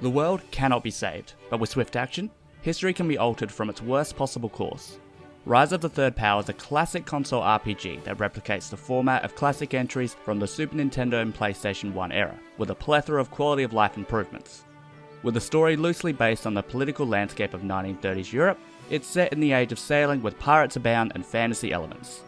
The world cannot be saved, but with swift action, history can be altered from its worst possible course. Rise of the Third Power is a classic console RPG that replicates the format of classic entries from the Super Nintendo and PlayStation 1 era, with a plethora of quality of life improvements. With a story loosely based on the political landscape of 1930s Europe, it's set in the age of sailing with pirates abound and fantasy elements.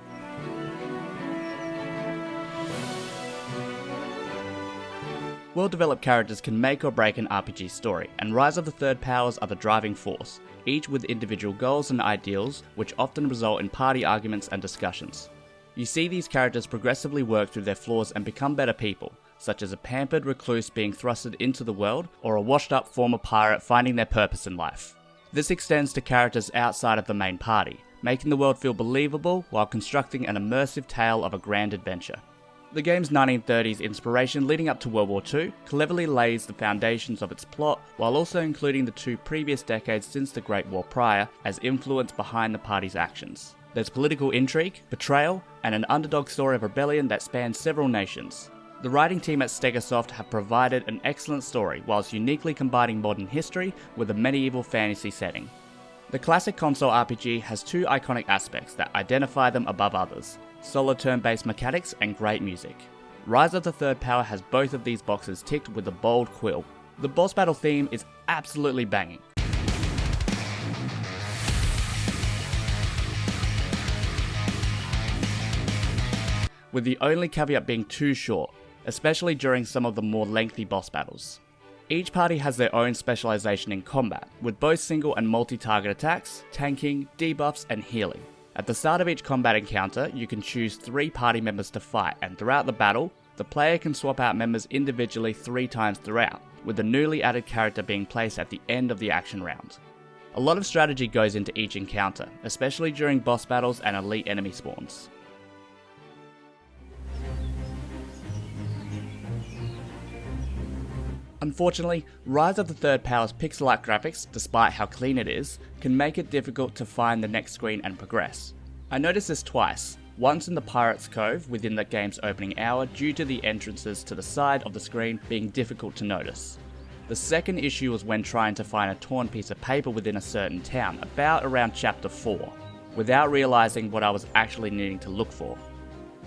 Well-developed characters can make or break an RPG story, and Rise of the Third Powers are the driving force, each with individual goals and ideals which often result in party arguments and discussions. You see these characters progressively work through their flaws and become better people, such as a pampered recluse being thrusted into the world, or a washed-up former pirate finding their purpose in life. This extends to characters outside of the main party, making the world feel believable while constructing an immersive tale of a grand adventure. The game's 1930s inspiration leading up to World War II cleverly lays the foundations of its plot, while also including the two previous decades since the Great War prior as influence behind the party's actions. There's political intrigue, betrayal, and an underdog story of rebellion that spans several nations. The writing team at Stegosoft have provided an excellent story, whilst uniquely combining modern history with a medieval fantasy setting. The classic console RPG has two iconic aspects that identify them above others: solid turn-based mechanics and great music. Rise of the Third Power has both of these boxes ticked with a bold quill. The boss battle theme is absolutely banging. With the only caveat being too short, especially during some of the more lengthy boss battles. Each party has their own specialization in combat, with both single and multi-target attacks, tanking, debuffs, and healing. At the start of each combat encounter, you can choose 3 party members to fight, and throughout the battle, the player can swap out members individually 3 times throughout, with the newly added character being placed at the end of the action round. A lot of strategy goes into each encounter, especially during boss battles and elite enemy spawns. Unfortunately, Rise of the Third Power's pixel art graphics, despite how clean it is, can make it difficult to find the next screen and progress. I noticed this twice, once in the Pirate's Cove within the game's opening hour due to the entrances to the side of the screen being difficult to notice. The second issue was when trying to find a torn piece of paper within a certain town, about around chapter 4, without realising what I was actually needing to look for.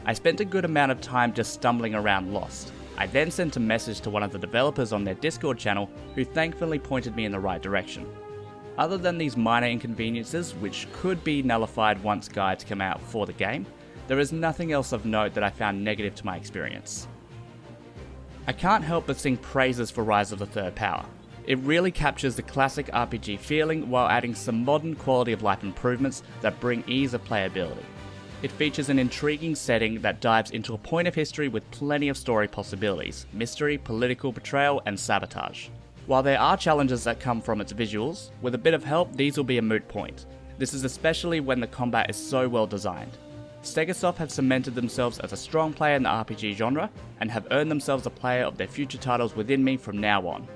I spent a good amount of time just stumbling around lost. I then sent a message to one of the developers on their Discord channel, who thankfully pointed me in the right direction. Other than these minor inconveniences, which could be nullified once guides come out for the game, there is nothing else of note that I found negative to my experience. I can't help but sing praises for Rise of the Third Power. It really captures the classic RPG feeling while adding some modern quality of life improvements that bring ease of playability. It features an intriguing setting that dives into a point of history with plenty of story possibilities, mystery, political betrayal, and sabotage. While there are challenges that come from its visuals, with a bit of help these will be a moot point. This is especially when the combat is so well designed. Stegosoft have cemented themselves as a strong player in the RPG genre, and have earned themselves a player of their future titles within me from now on.